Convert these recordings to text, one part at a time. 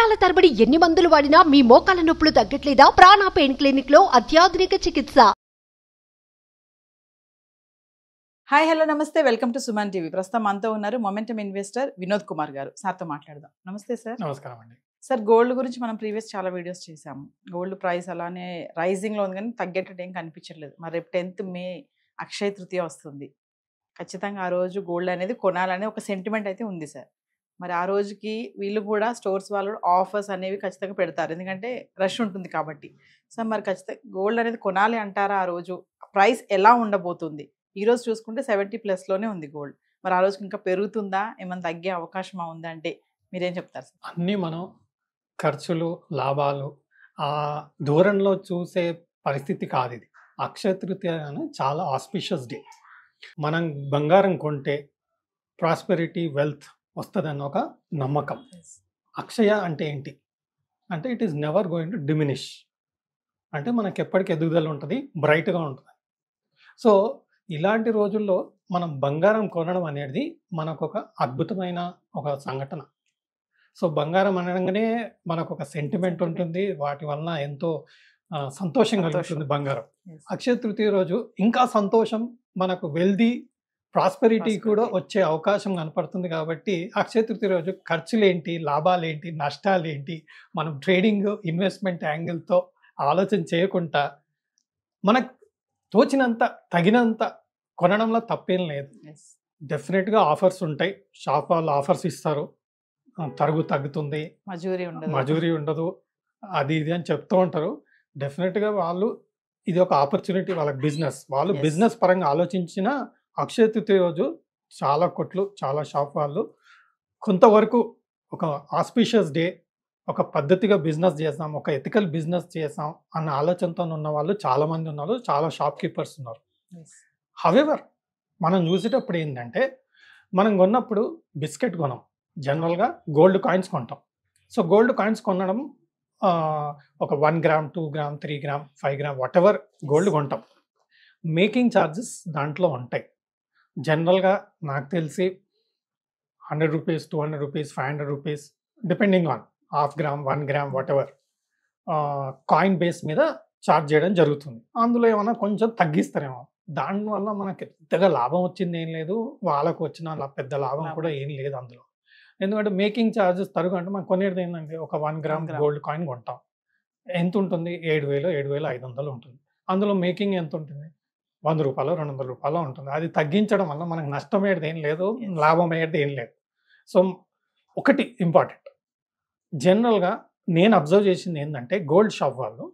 సంవత్సరాల తరబడి ఎన్ని మందులు వాడినా మీ మోకాల నొప్పులు తగ్గట్లేదా? ప్రాణ పెయిన్ క్లినిక్ లో అత్యాధునిక చికిత్స. హాయ్ హలో నమస్తే, వెల్కమ్ టు సుమన్ టీవీ. ప్రస్తుతం మనతో ఉన్నారు మొమెంటమ్ ఇన్వెస్టర్ వినోద్ కుమార్ గారు. సార్తో మాట్లాడదాం. నమస్తే సార్. నమస్కారం అండి. సార్, గోల్డ్ గురించి మనం ప్రీవియస్ చాలా వీడియోస్ చేసాము. గోల్డ్ ప్రైస్ అలానే రైజింగ్లో ఉంది, కానీ తగ్గేటట్టు ఏం కనిపించట్లేదు. మరి రేపు 10th మే అక్షయ తృతీయ వస్తుంది. ఖచ్చితంగా ఆ రోజు గోల్డ్ అనేది కొనాలనే ఒక సెంటిమెంట్ అయితే ఉంది సార్. మరి ఆ రోజుకి వీళ్ళు కూడా స్టోర్స్ వాళ్ళు ఆఫర్స్ అనేవి ఖచ్చితంగా పెడతారు, ఎందుకంటే రష్ ఉంటుంది కాబట్టి. సో మరి ఖచ్చితంగా గోల్డ్ అనేది కొనాలి అంటారా? ఆ రోజు ప్రైస్ ఎలా ఉండబోతుంది? ఈ రోజు చూసుకుంటే 70+ ఉంది గోల్డ్. మరి ఆ రోజుకి ఇంకా పెరుగుతుందా, ఏమైనా తగ్గే అవకాశం ఉందా అంటే మీరేం చెప్తారు సార్? అన్నీ మనం ఖర్చులు, లాభాలు ఆ దూరంలో చూసే పరిస్థితి కాదు ఇది. అక్షయ తృతీయ అని చాలా ఆస్పిషియస్ డే. మనం బంగారం కొంటే ప్రాస్పెరిటీ, వెల్త్ వస్తుందన్న ఒక నమ్మకం. అక్షయ అంటే ఏంటి అంటే it is never going to diminish. అంటే మనకి ఎప్పటికీ ఎదుగుదల ఉంటుంది, బ్రైట్గా ఉంటుంది. సో ఇలాంటి రోజుల్లో మనం బంగారం కొనడం అనేది మనకు ఒక అద్భుతమైన ఒక సంఘటన. సో బంగారం అనగానే మనకు ఒక సెంటిమెంట్ ఉంటుంది, వాటి వలన ఎంతో సంతోషం కలుగుతుంది బంగారం. అక్షయ తృతీయ రోజు ఇంకా సంతోషం, మనకు వెల్దీ, ప్రాస్పెరిటీ కూడా వచ్చే అవకాశం కనపడుతుంది. కాబట్టి అక్షయ తృతీయ రోజు ఖర్చులేంటి, లాభాలేంటి, నష్టాలేంటి, మనం ట్రేడింగ్, ఇన్వెస్ట్మెంట్ యాంగిల్తో ఆలోచన చేయకుండా మనకు తోచినంత, తగినంత కొనడంలో తప్పేం లేదు. డెఫినెట్గా ఆఫర్స్ ఉంటాయి, షాప్ వాళ్ళు ఆఫర్స్ ఇస్తారు, తగ్గుతుంది, మజూరీ ఉండదు, అది ఇది అని చెప్తూ ఉంటారు. డెఫినెట్గా వాళ్ళు ఇది ఒక ఆపర్చునిటీ, వాళ్ళకి బిజినెస్, వాళ్ళు బిజినెస్ పరంగా ఆలోచించిన అక్షయ తృతీయ రోజు చాలా కొట్లు, చాలా షాప్ వాళ్ళు కొంతవరకు ఒక ఆస్పిషియస్ డే, ఒక పద్ధతిగా బిజినెస్ చేస్తాం, ఒక ఎథికల్ బిజినెస్ చేస్తాం అన్న ఆలోచనతో ఉన్న వాళ్ళు చాలామంది ఉన్నారు, చాలా షాప్ కీపర్స్ ఉన్నారు. హవెవర్ మనం చూసేటప్పుడు ఏంటంటే, మనం కొన్నప్పుడు బిస్కెట్ కొనం, జనరల్గా గోల్డ్ కాయిన్స్ కొంటాం. సో గోల్డ్ కాయిన్స్ కొనడం ఒక 1 gram, 2 gram, 3 gram, 5 gram whatever gold కొంటాం. మేకింగ్ ఛార్జెస్ దాంట్లో ఉంటాయి. జనరల్గా నాకు తెలిసి 100 rupees, 200 rupees, 500 rupees, depending on ½ gram, 1 gram whatever coin base మీద ఛార్జ్ చేయడం జరుగుతుంది. అందులో ఏమన్నా కొంచెం తగ్గిస్తారేమో, దానివల్ల మనకి పెద్దగా లాభం వచ్చింది ఏం లేదు, వాళ్ళకు వచ్చిన పెద్ద లాభం కూడా ఏం లేదు అందులో. ఎందుకంటే మేకింగ్ ఛార్జెస్ తరుగు అంటే మనం కొనేది ఏంటంటే ఒక 1 గ్రామ్ గోల్డ్ కాయిన్ కొంటాం, ఎంత ఉంటుంది? 7,000, 7,500 ఉంటుంది. అందులో మేకింగ్ ఎంత ఉంటుంది? 100 రూపాయలు, 200 రూపాయలు ఉంటుంది. అది తగ్గించడం వల్ల మనకు నష్టం అయ్యేది ఏం లేదు, లాభం అయ్యేది ఏం లేదు. సో ఒకటి ఇంపార్టెంట్, జనరల్గా నేను అబ్జర్వ్ చేసింది ఏంటంటే, గోల్డ్ షాప్ వాళ్ళు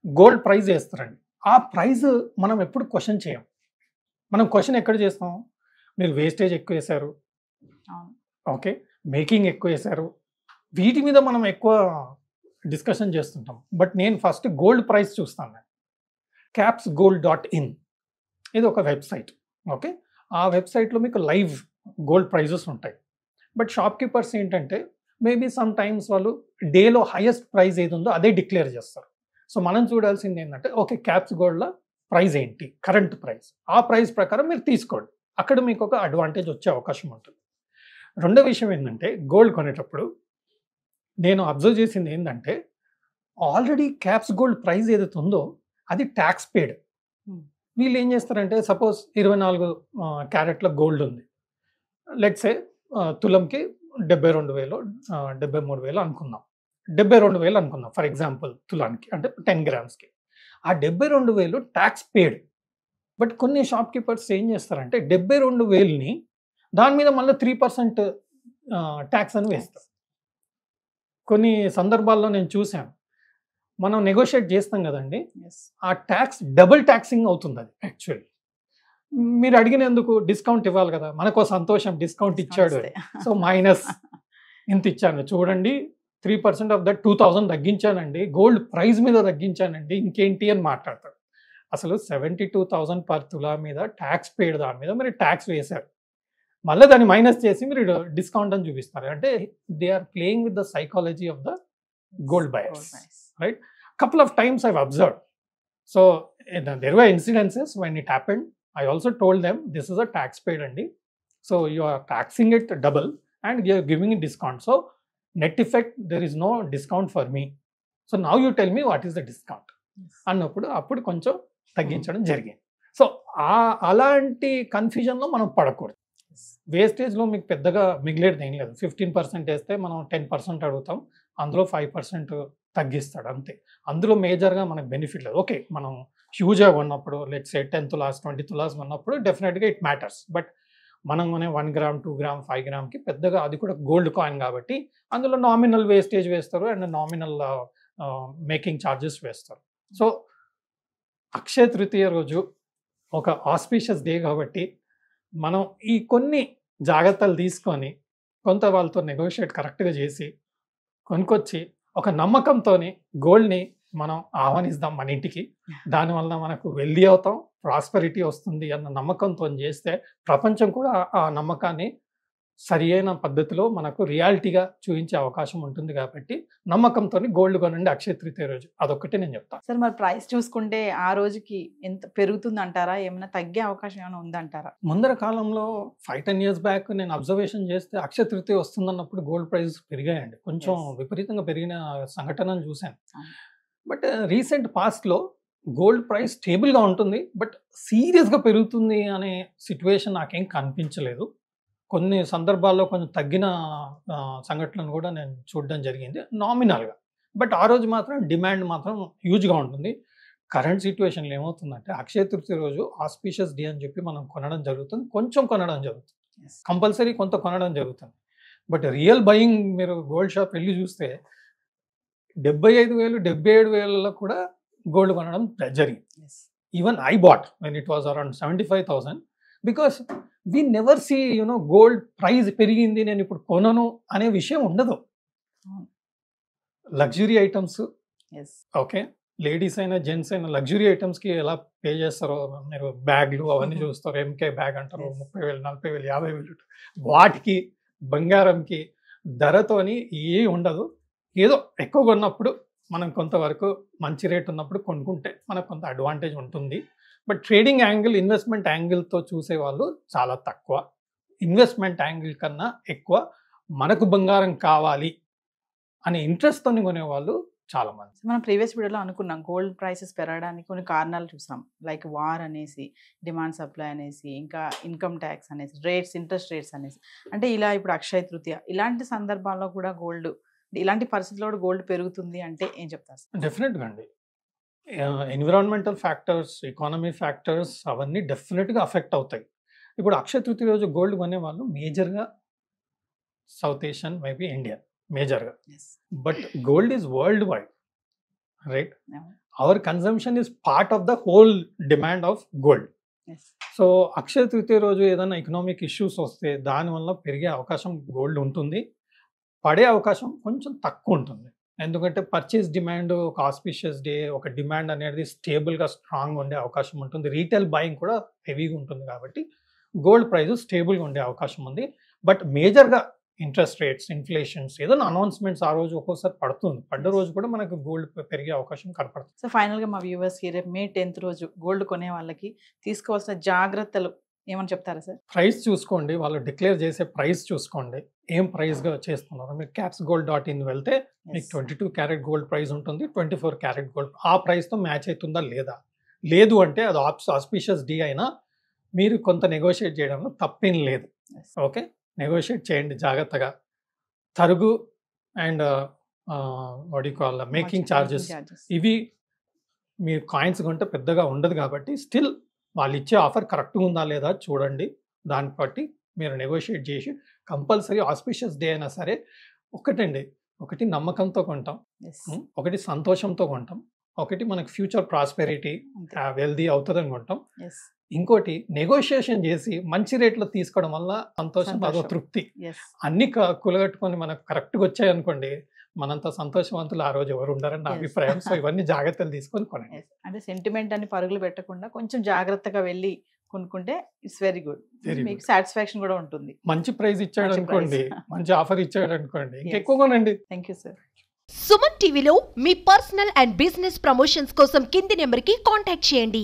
గోల్డ్ ప్రైస్ వేస్తారండి. ఆ ప్రైస్ మనం ఎప్పుడు క్వశ్చన్ చేయం. మనం క్వశ్చన్ ఎక్కడ చేస్తాం? మీరు వేస్టేజ్ ఎక్కువ వేశారు, ఓకే, మేకింగ్ ఎక్కువ వేశారు, వీటి మీద మనం ఎక్కువ డిస్కషన్ చేస్తుంటాం. బట్ నేను ఫస్ట్ గోల్డ్ ప్రైస్ చూస్తాను. capsgold.in ఇది ఒక వెబ్సైట్, ఓకే. ఆ వెబ్సైట్లో మీకు లైవ్ గోల్డ్ ప్రైజెస్ ఉంటాయి. బట్ షాప్ కీపర్స్ ఏంటంటే, మేబీ సమ్ టైమ్స్ వాళ్ళు డేలో హైయెస్ట్ ప్రైస్ ఏది ఉందో అదే డిక్లేర్ చేస్తారు. సో మనం చూడాల్సింది ఏంటంటే, ఓకే, క్యాప్స్ గోల్డ్లో ప్రైస్ ఏంటి, కరెంట్ ప్రైస్, ఆ ప్రైస్ ప్రకారం మీరు తీసుకోండి. అక్కడ మీకు ఒక అడ్వాంటేజ్ వచ్చే అవకాశం ఉంటుంది. రెండో విషయం ఏంటంటే, గోల్డ్ కొనేటప్పుడు నేను అబ్జర్వ్ చేసింది ఏంటంటే, ఆల్రెడీ క్యాప్స్ గోల్డ్ ప్రైస్ ఏదైతే ఉందో అది ట్యాక్స్ పేడ్. వీళ్ళు ఏం చేస్తారంటే, సపోజ్ 24 క్యారెట్ల గోల్డ్ ఉంది, లెట్సే తులంకి 72,000, 73,000 అనుకుందాం, 72,000 అనుకుందాం ఫర్ ఎగ్జాంపుల్ తులానికి, అంటే 10 గ్రామ్స్కి. ఆ 72,000 ట్యాక్స్ పేడ్. బట్ కొన్ని షాప్ కీపర్స్ ఏం చేస్తారంటే, 72,000ని దాని మీద మళ్ళీ 3% ట్యాక్స్ అని వేస్తారు. కొన్ని సందర్భాల్లో నేను చూశాను, మనం నెగోషియేట్ చేస్తాం కదండి, ఆ ట్యాక్స్ డబుల్ ట్యాక్సింగ్ అవుతుంది. అది యాక్చువల్లీ మీరు అడిగినందుకు డిస్కౌంట్ ఇవ్వాలి కదా, మనకు సంతోషం, డిస్కౌంట్ ఇచ్చాడు, సో మైనస్ ఇంత ఇచ్చాను చూడండి, 3% ఆఫ్ దట్ 2,000 తగ్గించానండి, గోల్డ్ ప్రైస్ మీద తగ్గించానండి, ఇంకేంటి అని మాట్లాడతాడు. అసలు 72,000 పర్ తులా మీద ట్యాక్స్ పేడ్, దాని మీద మీరు ట్యాక్స్ వేశారు, మళ్ళీ దాన్ని మైనస్ చేసి మీరు డిస్కౌంట్ అని చూపిస్తారు. అంటే they are playing with the psychology of the gold buyers, right? Couple of times I've observed. So there were incidences when it happened. I also told them this is a tax paid, andi, so you are taxing it double and you are giving a discount. So net effect there is no discount for me, so now you tell me what is the discount అన్నప్పుడు అప్పుడు కొంచెం తగ్గించడం జరిగింది. So అలాంటి కన్ఫ్యూజన్లో మనం పడకూడదు. వేస్టేజ్లో మీకు పెద్దగా మిగిలేది ఏం లేదు. 15% వేస్తే మనం 10% అడుగుతాం, అందులో 5% తగ్గిస్తాడు అంతే. అందులో మేజర్గా మనకు బెనిఫిట్ లేదు. ఓకే, మనం హ్యూజ్గా ఉన్నప్పుడు లెట్స్ సే 10 తులాస్ 20 తులాస్ ఉన్నప్పుడు డెఫినెట్గా ఇట్ మ్యాటర్స్. బట్ మనం కొనే 1 గ్రామ్ 2 గ్రామ్ 5 గ్రామ్కి పెద్దగా, అది కూడా గోల్డ్ కాయిన్ కాబట్టి అందులో నామినల్ వేస్టేజ్ వేస్తారు అండ్ నామినల్ మేకింగ్ ఛార్జెస్ వేస్తారు. సో అక్షయ తృతీయ రోజు ఒక ఆస్పీషియస్ డే కాబట్టి మనం ఈ కొన్ని జాగ్రత్తలు తీసుకొని కొంత వాళ్ళతో నెగోషియేట్ కరెక్ట్గా చేసి కొనుక్కొచ్చి ఒక నమ్మకంతో గోల్డ్ని మనం ఆహ్వానిస్తాం మన ఇంటికి. దానివల్ల మనకు వెల్దీ అవుతాం, ప్రాస్పరిటీ వస్తుంది అన్న నమ్మకంతో చేస్తే ప్రపంచం కూడా ఆ నమ్మకాన్ని సరి అయిన పద్ధతిలో మనకు రియాలిటీగా చూపించే అవకాశం ఉంటుంది. కాబట్టి నమ్మకంతో గోల్డ్ కొనండి అక్షయ తృతీయ రోజు, అదొక్కటే నేను చెప్తాను. సార్ మరి ప్రైస్ చూసుకుంటే ఆ రోజుకి ఎంత పెరుగుతుంది అంటారా, ఏమైనా తగ్గే అవకాశం ఏమైనా ఉందంటారా? ముందర కాలంలో 5-10 years బ్యాక్ నేను అబ్జర్వేషన్ చేస్తే అక్షయ తృతీయ వస్తుందన్నప్పుడు గోల్డ్ ప్రైస్ పెరిగాయండి, కొంచెం విపరీతంగా పెరిగిన సంఘటనలు చూశాను. బట్ రీసెంట్ పాస్ట్లో గోల్డ్ ప్రైస్ స్టేబుల్గా ఉంటుంది, బట్ సీరియస్గా పెరుగుతుంది అనే సిచ్యువేషన్ నాకేం కనిపించలేదు. కొన్ని సందర్భాల్లో కొంచెం తగ్గిన సంఘటనలు కూడా నేను చూడడం జరిగింది నామినల్గా. బట్ ఆ రోజు మాత్రం డిమాండ్ మాత్రం హ్యూజ్గా ఉంటుంది. కరెంట్ సిచ్యువేషన్లో ఏమవుతుందంటే అక్షయ తృతీయ రోజు ఆస్పీషియస్ డే అని చెప్పి మనం కొనడం జరుగుతుంది, కొంచెం కొనడం జరుగుతుంది, కంపల్సరీ కొంత కొనడం జరుగుతుంది. బట్ రియల్ బయింగ్ మీరు గోల్డ్ షాప్ వెళ్ళి చూస్తే 75,000 77,000 కూడా గోల్డ్ కొనడం జరిగింది. Even I bought when it was around 75,000 because we never see gold price పెరిగింది నేను ఇప్పుడు కొనను అనే విషయం ఉండదు. లగ్జరీ ఐటమ్స్, ఓకే, లేడీస్ అయినా జెంట్స్ అయినా లగ్జరీ ఐటమ్స్కి ఎలా పే చేస్తారో మీరు, బ్యాగ్లు అవన్నీ చూస్తారు, ఎంకే బ్యాగ్ అంటారు, 30,000 40,000 50,000, వాటికి బంగారంకి ధరతోని ఏ ఉండదు. ఏదో ఎక్కువ కొన్నప్పుడు మనం కొంతవరకు మంచి రేట్ ఉన్నప్పుడు కొనుక్కుంటే మనకు కొంత అడ్వాంటేజ్ ఉంటుంది. బట్ ట్రేడింగ్ యాంగిల్, ఇన్వెస్ట్మెంట్ యాంగిల్తో చూసే వాళ్ళు చాలా తక్కువ. ఇన్వెస్ట్మెంట్ యాంగిల్ కన్నా ఎక్కువ మనకు బంగారం కావాలి అనే ఇంట్రెస్ట్తో కొనేవాళ్ళు చాలా మంది. మనం ప్రీవియస్ వీడియోలో అనుకున్నాం గోల్డ్ ప్రైసెస్ పెరగడానికి కొన్ని కారణాలు చూసాం, లైక్ వార్ అనేసి, డిమాండ్ సప్లై అనేసి, ఇంకా ఇన్కమ్ ట్యాక్స్ అనేసి, రేట్స్, ఇంట్రెస్ట్ రేట్స్ అనేసి. అంటే ఇలా ఇప్పుడు అక్షయ తృతీయ ఇలాంటి సందర్భాల్లో కూడా గోల్డ్, ఇలాంటి పరిస్థితుల్లో కూడా గోల్డ్ పెరుగుతుంది అంటే ఏం చెప్తారు? డెఫినెట్గా అండి, ఎన్విరాన్మెంటల్ ఫ్యాక్టర్స్, ఎకానమీ ఫ్యాక్టర్స్ అవన్నీ డెఫినెట్గా అఫెక్ట్ అవుతాయి. ఇప్పుడు అక్షయ తృతీయ రోజు గోల్డ్ కొనే వాళ్ళు మేజర్గా సౌత్ ఏషియన్, మేబీ ఇండియా మేజర్గా. But gold is worldwide, right? Our consumption is part of the whole demand of gold. So Akshaya Tritiya రోజు ఏదైనా ఎకనామిక్ ఇష్యూస్ వస్తే దానివల్ల పెరిగే అవకాశం గోల్డ్ ఉంటుంది, పడే అవకాశం కొంచెం తక్కువ ఉంటుంది. ఎందుకంటే పర్చేస్ డిమాండ్ ఒక ఆస్పిషియస్ డే, ఒక డిమాండ్ అనేది స్టేబుల్గా స్ట్రాంగ్ ఉండే అవకాశం ఉంటుంది. రీటైల్ బయింగ్ కూడా హెవీగా ఉంటుంది కాబట్టి గోల్డ్ ప్రైస్ స్టేబుల్గా ఉండే అవకాశం ఉంది. బట్ మేజర్గా ఇంట్రెస్ట్ రేట్స్, ఇన్ఫ్లేషన్స్, ఏదైనా అనౌన్స్మెంట్స్ ఆ రోజు ఒక్కోసారి పడుతుంది, పడ్డ రోజు కూడా మనకు గోల్డ్ పెరిగే అవకాశం కనపడుతుంది. సో ఫైనల్గా మా వ్యూవర్స్కి రేపు May 10th రోజు గోల్డ్ కొనే వాళ్ళకి తీసుకోవాల్సిన జాగ్రత్తలు ఏమని చెప్తారా సార్? ప్రైస్ చూసుకోండి, వాళ్ళు డిక్లేర్ చేసే ప్రైస్ చూసుకోండి, ఏం ప్రైస్గా చేస్తున్నారు. మీరు capsgold.in వెళ్తే మీకు 22 క్యారెట్ గోల్డ్ ప్రైస్ ఉంటుంది, 24 క్యారెట్ గోల్డ్. ఆ ప్రైస్తో మ్యాచ్ అవుతుందా లేదా? లేదు అంటే అది ఆస్పిషియస్ డే అయినా మీరు కొంత నెగోషియేట్ చేయడంలో తప్పేం లేదు. ఓకే, నెగోషియేట్ చేయండి జాగ్రత్తగా. తరుగు అండ్ మేకింగ్ ఛార్జెస్ ఇవి మీరు కాయిన్స్ కొంటే పెద్దగా ఉండదు కాబట్టి స్టిల్ వాళ్ళు ఇచ్చే ఆఫర్ కరెక్ట్గా ఉందా లేదా చూడండి. దాన్ని బట్టి మీరు నెగోషియేట్ చేసి కంపల్సరీ ఆస్పిషియస్ డే అయినా సరే ఒకటి నమ్మకంతో కొంటాం, ఒకటి సంతోషంతో కొంటాం, ఒకటి మనకి ఫ్యూచర్ ప్రాస్పెరిటీ వెల్దీ అవుతుందని కొంటాం, ఇంకోటి నెగోషియేషన్ చేసి మంచి రేట్లో తీసుకోవడం వల్ల సంతోషం, అదో తృప్తి. అన్ని కులగట్టుకొని మనకు కరెక్ట్గా వచ్చాయి అనుకోండి, మనంత సంతోషవంతులు ఆ రోజు ఎవరు ఉండరని నా అభిప్రాయం. సో ఇవన్నీ జాగ్రత్తలు తీసుకొని కొనండి. అంటే సెంటిమెంట్ అని పరుగులు పెట్టకుండా కొంచెం జాగ్రత్తగా వెళ్ళి కొనుక్కుంటే ఇట్స్ వెరీ గుడ్, మీకు సాటిస్ఫాక్షన్ కూడా ఉంటుంది. మంచి ప్రైస్ ఇచ్చాడు అనుకోండి, మంచి ఆఫర్ ఇచ్చాడు అనుకోండి, ఇంకెక్కువ కొనండి. Thank you sir. సుమన్ టీవీలో మీ పర్సనల్ అండ్ బిజినెస్ ప్రమోషన్స్ కోసం కింది నెంబర్కి కాంటాక్ట్ చేయండి.